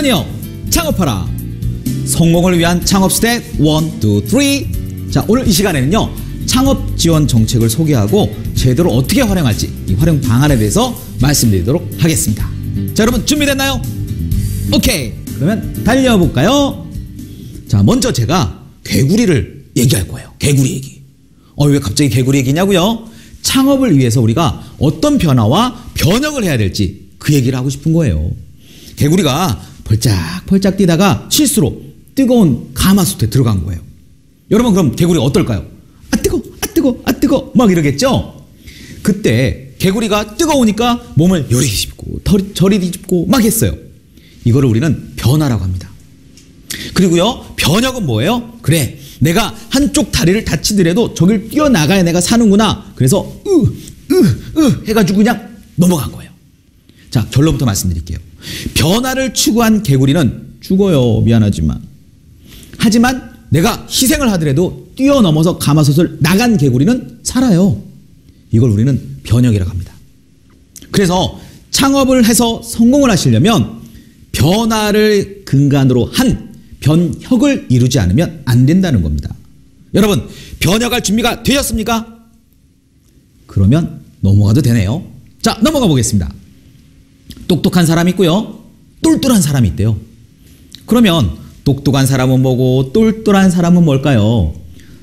안녕, 창업하라. 성공을 위한 창업 스텝 1, 2, 3. 자, 오늘 이 시간에는요, 창업 지원 정책을 소개하고 제도를 어떻게 활용할지 이 활용 방안에 대해서 말씀드리도록 하겠습니다. 자, 여러분 준비됐나요? 오케이, 그러면 달려볼까요? 자, 먼저 제가 개구리를 얘기할 거예요. 개구리 얘기. 왜 갑자기 개구리 얘기냐고요? 창업을 위해서 우리가 어떤 변화와 변혁을 해야 될지 그 얘기를 하고 싶은 거예요. 개구리가 펄짝펄짝 뛰다가 실수로 뜨거운 가마솥에 들어간 거예요. 여러분, 그럼 개구리가 어떨까요? 아 뜨거, 아 뜨거, 아 뜨거 막 이러겠죠? 그때 개구리가 뜨거우니까 몸을 요리 뒤집고 저리 뒤집고 막 했어요. 이거를 우리는 변화라고 합니다. 그리고요, 변혁은 뭐예요? 그래, 내가 한쪽 다리를 다치더라도 저길 뛰어나가야 내가 사는구나. 그래서 해가지고 그냥 넘어간 거예요. 자, 결론부터 말씀드릴게요. 변화를 추구한 개구리는 죽어요. 미안하지만. 하지만 내가 희생을 하더라도 뛰어넘어서 가마솥을 나간 개구리는 살아요. 이걸 우리는 변혁이라고 합니다. 그래서 창업을 해서 성공을 하시려면 변화를 근간으로 한 변혁을 이루지 않으면 안 된다는 겁니다. 여러분, 변혁할 준비가 되셨습니까? 그러면 넘어가도 되네요. 자, 넘어가 보겠습니다. 똑똑한 사람이 있고요, 똘똘한 사람이 있대요. 그러면 똑똑한 사람은 뭐고 똘똘한 사람은 뭘까요?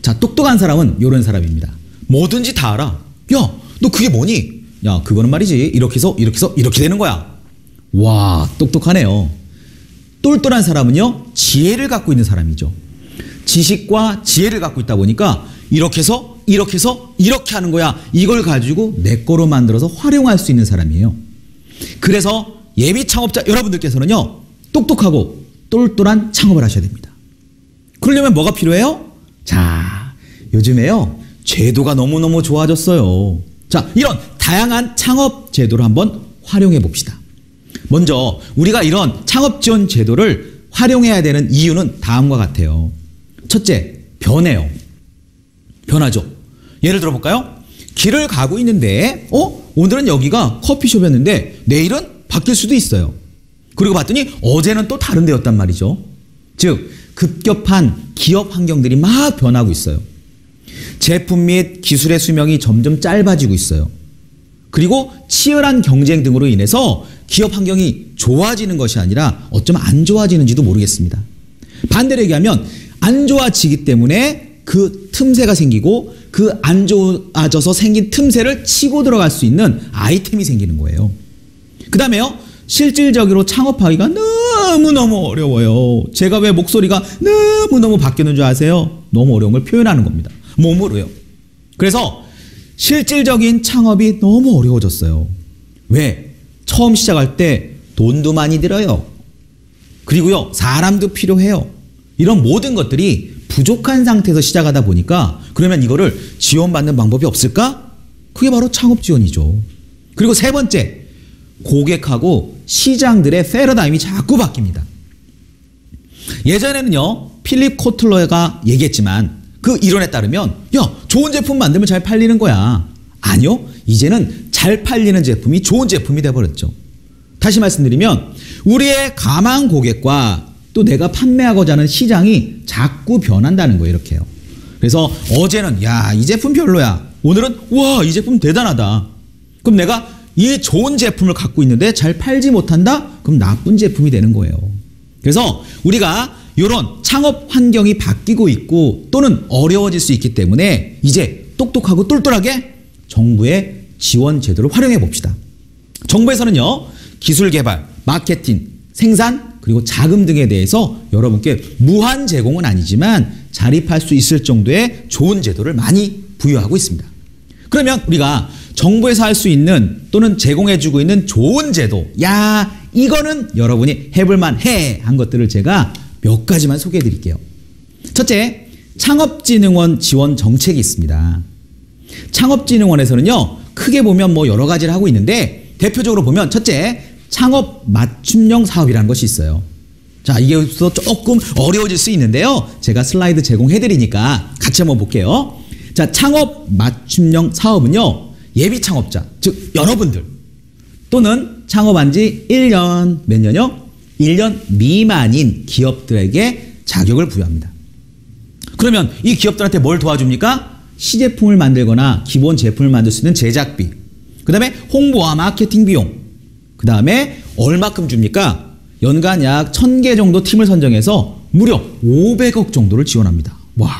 자, 똑똑한 사람은 이런 사람입니다. 뭐든지 다 알아. 야, 너 그게 뭐니? 야, 그거는 말이지 이렇게 해서 이렇게 되는 거야. 와, 똑똑하네요. 똘똘한 사람은요, 지혜를 갖고 있는 사람이죠. 지식과 지혜를 갖고 있다 보니까 이렇게 해서 이렇게 하는 거야. 이걸 가지고 내 거로 만들어서 활용할 수 있는 사람이에요. 그래서 예비 창업자 여러분들께서는요, 똑똑하고 똘똘한 창업을 하셔야 됩니다. 그러려면 뭐가 필요해요? 자, 요즘에요, 제도가 너무너무 좋아졌어요. 자, 이런 다양한 창업 제도를 한번 활용해 봅시다. 먼저 우리가 이런 창업 지원 제도를 활용해야 되는 이유는 다음과 같아요. 첫째, 변해요. 변하죠. 예를 들어 볼까요? 길을 가고 있는데 오늘은 여기가 커피숍이었는데 내일은 바뀔 수도 있어요. 그리고 봤더니 어제는 또 다른 데였단 말이죠. 즉, 급격한 기업 환경들이 막 변하고 있어요. 제품 및 기술의 수명이 점점 짧아지고 있어요. 그리고 치열한 경쟁 등으로 인해서 기업 환경이 좋아지는 것이 아니라 어쩌면 안 좋아지는지도 모르겠습니다. 반대로 얘기하면 안 좋아지기 때문에 그 틈새가 생기고 그 안 좋아져서 생긴 틈새를 치고 들어갈 수 있는 아이템이 생기는 거예요. 그 다음에요, 실질적으로 창업하기가 너무너무 어려워요. 제가 왜 목소리가 너무너무 바뀌는 줄 아세요? 너무 어려운 걸 표현하는 겁니다. 몸으로요. 그래서 실질적인 창업이 너무 어려워졌어요. 왜? 처음 시작할 때 돈도 많이 들어요. 그리고요, 사람도 필요해요. 이런 모든 것들이 부족한 상태에서 시작하다 보니까 그러면 이거를 지원받는 방법이 없을까? 그게 바로 창업 지원이죠. 그리고 세 번째, 고객하고 시장들의 패러다임이 자꾸 바뀝니다. 예전에는요, 필립 코틀러가 얘기했지만 그 이론에 따르면 야, 좋은 제품 만들면 잘 팔리는 거야. 아니요, 이제는 잘 팔리는 제품이 좋은 제품이 돼버렸죠. 다시 말씀드리면 우리의 가망 고객과 또 내가 판매하고자 하는 시장이 자꾸 변한다는 거예요. 이렇게요. 그래서 어제는 야, 이 제품 별로야. 오늘은 와, 이 제품 대단하다. 그럼 내가 이 좋은 제품을 갖고 있는데 잘 팔지 못한다? 그럼 나쁜 제품이 되는 거예요. 그래서 우리가 이런 창업 환경이 바뀌고 있고 또는 어려워질 수 있기 때문에 이제 똑똑하고 똘똘하게 정부의 지원 제도를 활용해 봅시다. 정부에서는요, 기술 개발, 마케팅, 생산, 그리고 자금 등에 대해서 여러분께 무한 제공은 아니지만 자립할 수 있을 정도의 좋은 제도를 많이 부여하고 있습니다. 그러면 우리가 정부에서 할 수 있는 또는 제공해주고 있는 좋은 제도, 야, 이거는 여러분이 해볼만 해 한 것들을 제가 몇 가지만 소개해 드릴게요. 첫째, 창업진흥원 지원 정책이 있습니다. 창업진흥원에서는요, 크게 보면 뭐 여러 가지를 하고 있는데 대표적으로 보면 첫째, 창업 맞춤형 사업이라는 것이 있어요. 자, 이게 조금 어려워질 수 있는데요, 제가 슬라이드 제공해 드리니까 같이 한번 볼게요. 자, 창업 맞춤형 사업은요, 예비 창업자, 즉 여러분들 또는 창업한 지 1년, 몇 년요? 1년 미만인 기업들에게 자격을 부여합니다. 그러면 이 기업들한테 뭘 도와줍니까? 시제품을 만들거나 기본 제품을 만들 수 있는 제작비, 그 다음에 홍보와 마케팅 비용, 그 다음에 얼마큼 줍니까? 연간 약 1000개 정도 팀을 선정해서 무려 500억 정도를 지원합니다. 와,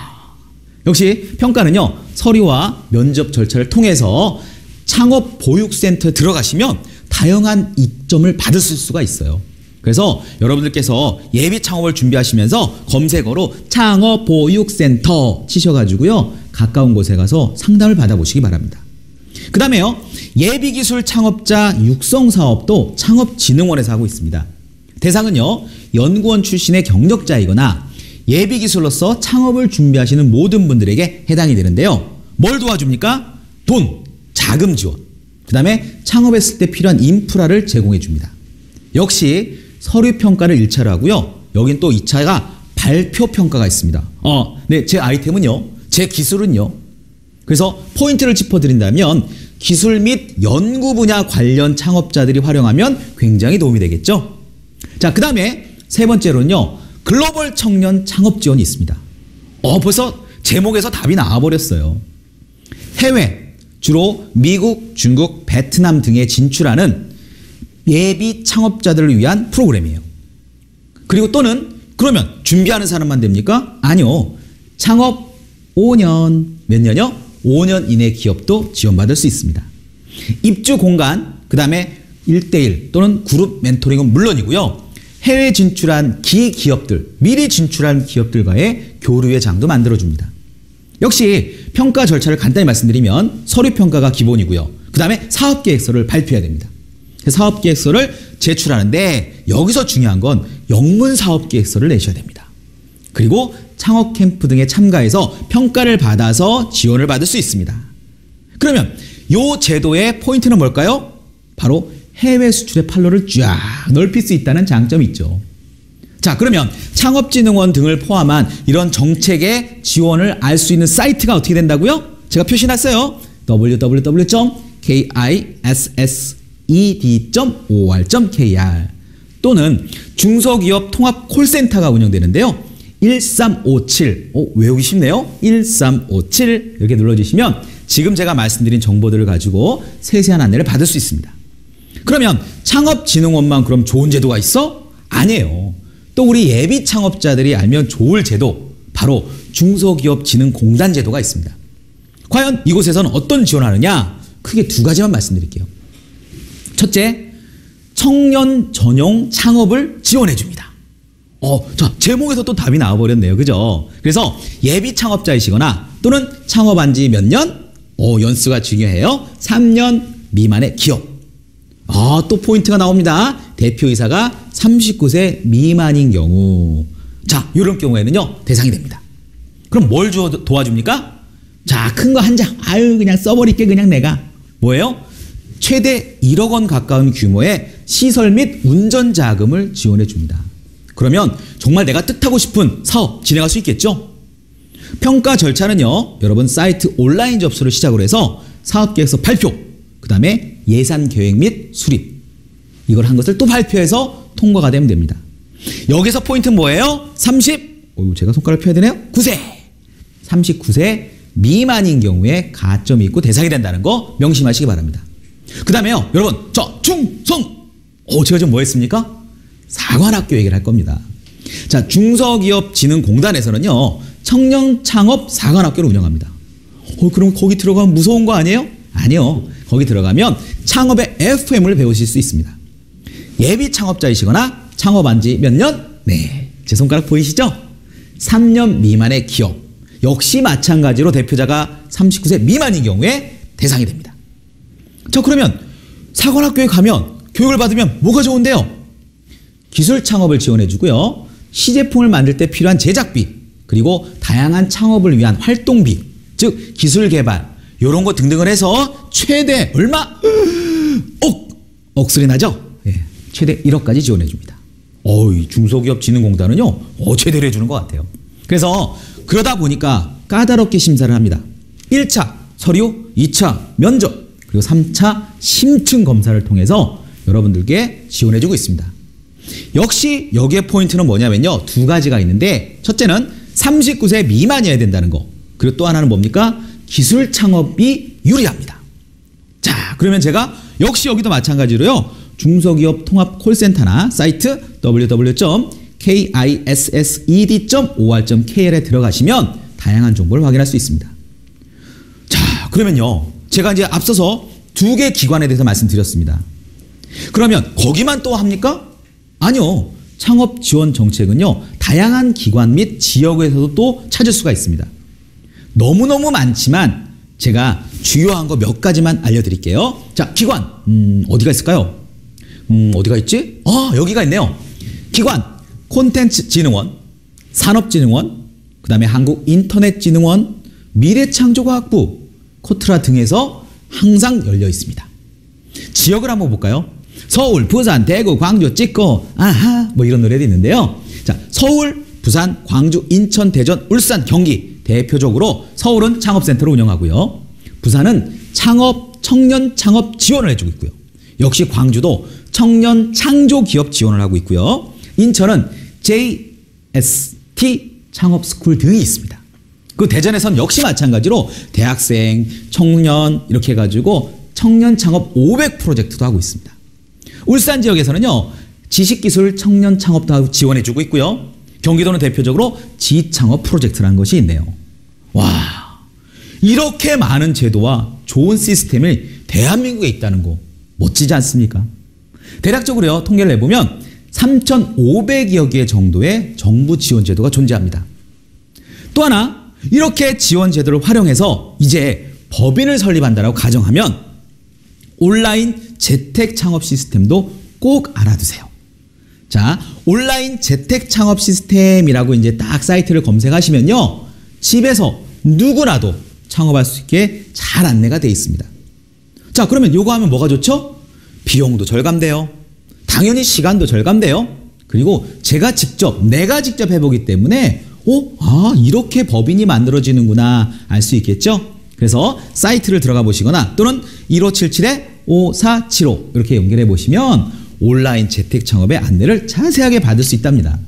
역시 평가는요, 서류와 면접 절차를 통해서 창업 보육센터에 들어가시면 다양한 이점을 받을 수가 있어요. 그래서 여러분들께서 예비 창업을 준비하시면서 검색어로 창업보육센터 치셔가지고요, 가까운 곳에 가서 상담을 받아보시기 바랍니다. 그 다음에요, 예비기술 창업자 육성 사업도 창업진흥원에서 하고 있습니다. 대상은요, 연구원 출신의 경력자이거나 예비기술로서 창업을 준비하시는 모든 분들에게 해당이 되는데요. 뭘 도와줍니까? 돈, 자금 지원, 그 다음에 창업했을 때 필요한 인프라를 제공해 줍니다. 역시 서류평가를 1차로 하고요. 여긴 또 2차가 발표평가가 있습니다. 네, 제 아이템은요, 제 기술은요. 그래서 포인트를 짚어드린다면 기술 및 연구 분야 관련 창업자들이 활용하면 굉장히 도움이 되겠죠. 자, 그 다음에 세 번째로는요, 글로벌 청년 창업 지원이 있습니다. 벌써 제목에서 답이 나와버렸어요. 해외, 주로 미국, 중국, 베트남 등에 진출하는 예비 창업자들을 위한 프로그램이에요. 그리고 또는 그러면 준비하는 사람만 됩니까? 아니요. 창업 5년, 몇 년이요? 5년 이내 기업도 지원받을 수 있습니다. 입주 공간, 그 다음에 1:1 또는 그룹 멘토링은 물론이고요. 해외 진출한 기업들, 미리 진출한 기업들과의 교류의 장도 만들어줍니다. 역시 평가 절차를 간단히 말씀드리면 서류평가가 기본이고요. 그 다음에 사업계획서를 발표해야 됩니다. 사업계획서를 제출하는데 여기서 중요한 건 영문 사업계획서를 내셔야 됩니다. 그리고 창업 캠프 등에 참가해서 평가를 받아서 지원을 받을 수 있습니다. 그러면 이 제도의 포인트는 뭘까요? 바로 해외 수출의 판로를 쫙 넓힐 수 있다는 장점이 있죠. 자, 그러면 창업진흥원 등을 포함한 이런 정책의 지원을 알 수 있는 사이트가 어떻게 된다고요? 제가 표시해놨어요. www.kissed.or.kr 또는 중소기업 통합 콜센터가 운영되는데요. 1357, 외우기 쉽네요. 1357 이렇게 눌러주시면 지금 제가 말씀드린 정보들을 가지고 세세한 안내를 받을 수 있습니다. 그러면 창업진흥원만 그럼 좋은 제도가 있어? 아니에요. 또 우리 예비 창업자들이 알면 좋을 제도, 바로 중소기업진흥공단 제도가 있습니다. 과연 이곳에서는 어떤 지원을 하느냐? 크게 두 가지만 말씀드릴게요. 첫째, 청년 전용 창업을 지원해 줍니다. 자, 제목에서 또 답이 나와버렸네요. 그죠? 그래서 예비 창업자이시거나 또는 창업한 지 몇 년? 연수가 중요해요. 3년 미만의 기업. 또 포인트가 나옵니다. 대표이사가 39세 미만인 경우. 자, 이런 경우에는요, 대상이 됩니다. 그럼 뭘 도와줍니까? 자, 큰 거 한 장. 그냥 써버릴게, 그냥 내가. 뭐예요? 최대 1억 원 가까운 규모의 시설 및 운전 자금을 지원해 줍니다. 그러면 정말 내가 뜻하고 싶은 사업 진행할 수 있겠죠? 평가 절차는요, 여러분 사이트 온라인 접수를 시작으로 해서 사업계획서 발표, 그 다음에 예산 계획 및 수립, 이걸 한 것을 또 발표해서 통과가 되면 됩니다. 여기서 포인트는 뭐예요? 제가 손가락 펴야 되네요. 9세 39세 미만인 경우에 가점이 있고 대상이 된다는 거 명심하시기 바랍니다. 그 다음에요, 여러분, 충성! 제가 지금 뭐 했습니까? 사관학교 얘기를 할 겁니다. 자, 중소기업진흥공단에서는요, 청년 창업 사관학교를 운영합니다. 그럼 거기 들어가면 무서운 거 아니에요? 아니요. 거기 들어가면 창업의 FM을 배우실 수 있습니다. 예비 창업자이시거나 창업한 지 몇 년? 네, 제 손가락 보이시죠? 3년 미만의 기업. 역시 마찬가지로 대표자가 39세 미만인 경우에 대상이 됩니다. 자, 그러면 사관학교에 가면 교육을 받으면 뭐가 좋은데요? 기술 창업을 지원해 주고요. 시제품을 만들 때 필요한 제작비, 그리고 다양한 창업을 위한 활동비, 즉 기술 개발, 이런 거 등등을 해서 최대 얼마? 억소리 나죠? 예, 최대 1억까지 지원해 줍니다. 이 중소기업진흥공단은요, 최대로 해주는 것 같아요. 그래서 그러다 보니까 까다롭게 심사를 합니다. 1차 서류, 2차 면접, 그리고 3차 심층 검사를 통해서 여러분들께 지원해 주고 있습니다. 역시 여기에 포인트는 뭐냐면요. 두 가지가 있는데 첫째는 39세 미만이어야 된다는 거. 그리고 또 하나는 뭡니까? 기술 창업이 유리합니다. 자, 그러면 제가 역시 여기도 마찬가지로요. 중소기업 통합 콜센터나 사이트 www.kissed.or.kr에 들어가시면 다양한 정보를 확인할 수 있습니다. 자, 그러면요. 제가 이제 앞서서 두 개 기관에 대해서 말씀드렸습니다. 그러면 거기만 또 합니까? 아니요. 창업 지원 정책은요. 다양한 기관 및 지역에서도 또 찾을 수가 있습니다. 너무너무 많지만 제가 주요한 거 몇 가지만 알려드릴게요. 자, 기관. 어디가 있을까요? 어디가 있지? 여기가 있네요. 기관. 콘텐츠진흥원, 산업진흥원, 그 다음에 한국인터넷진흥원, 미래창조과학부, 코트라 등에서 항상 열려 있습니다. 지역을 한번 볼까요? 서울, 부산, 대구, 광주, 찍고, 아하, 뭐 이런 노래도 있는데요. 자, 서울, 부산, 광주, 인천, 대전, 울산, 경기. 대표적으로 서울은 창업센터를 운영하고요. 부산은 청년 창업 지원을 해주고 있고요. 역시 광주도 청년 창조 기업 지원을 하고 있고요. 인천은 JST 창업스쿨 등이 있습니다. 그 대전에선 역시 마찬가지로 대학생, 청년 이렇게 해가지고 청년 창업 500 프로젝트도 하고 있습니다. 울산 지역에서는요. 지식기술 청년 창업도 지원해주고 있고요. 경기도는 대표적으로 지창업 프로젝트라는 것이 있네요. 와, 이렇게 많은 제도와 좋은 시스템이 대한민국에 있다는 거 멋지지 않습니까? 대략적으로요. 통계를 내보면 3,500여 개 정도의 정부 지원 제도가 존재합니다. 또 하나, 이렇게 지원 제도를 활용해서 이제 법인을 설립한다라고 가정하면 온라인 재택 창업 시스템도 꼭 알아두세요. 자, 온라인 재택 창업 시스템이라고 이제 딱 사이트를 검색하시면요. 집에서 누구라도 창업할 수 있게 잘 안내가 되어 있습니다. 자, 그러면 요거 하면 뭐가 좋죠? 비용도 절감돼요. 당연히 시간도 절감돼요. 그리고 내가 직접 해보기 때문에 이렇게 법인이 만들어지는구나 알 수 있겠죠? 그래서 사이트를 들어가 보시거나 또는 1577-5475 이렇게 연결해 보시면 온라인 재택 창업의 안내를 자세하게 받을 수 있답니다.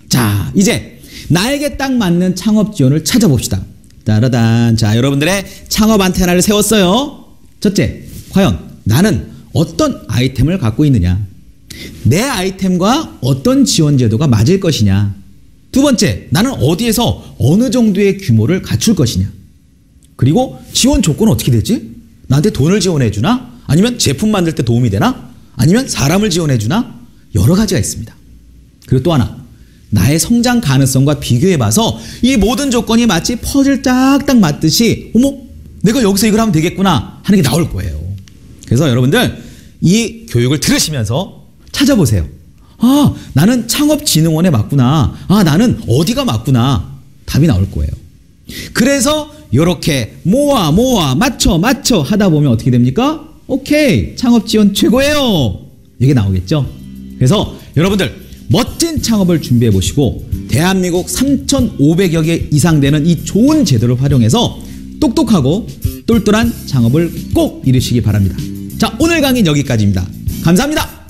자, 이제 나에게 딱 맞는 창업 지원을 찾아봅시다. 따라단. 자, 여러분들의 창업 안테나를 세웠어요. 첫째, 과연 나는 어떤 아이템을 갖고 있느냐? 내 아이템과 어떤 지원 제도가 맞을 것이냐? 두 번째, 나는 어디에서 어느 정도의 규모를 갖출 것이냐? 그리고 지원 조건은 어떻게 되지? 나한테 돈을 지원해 주나? 아니면 제품 만들 때 도움이 되나? 아니면 사람을 지원해 주나? 여러 가지가 있습니다. 그리고 또 하나, 나의 성장 가능성과 비교해 봐서 이 모든 조건이 마치 퍼즐 딱딱 맞듯이 내가 여기서 이걸 하면 되겠구나 하는 게 나올 거예요. 그래서 여러분들 이 교육을 들으시면서 찾아보세요. 나는 창업진흥원에 맞구나. 나는 어디가 맞구나. 답이 나올 거예요. 그래서 이렇게 모아 맞춰 하다 보면 어떻게 됩니까? 오케이, 창업지원 최고예요. 이게 나오겠죠. 그래서 여러분들 멋진 창업을 준비해 보시고 대한민국 3,500여 개 이상 되는 이 좋은 제도를 활용해서 똑똑하고 똘똘한 창업을 꼭 이루시기 바랍니다. 자, 오늘 강의는 여기까지입니다. 감사합니다.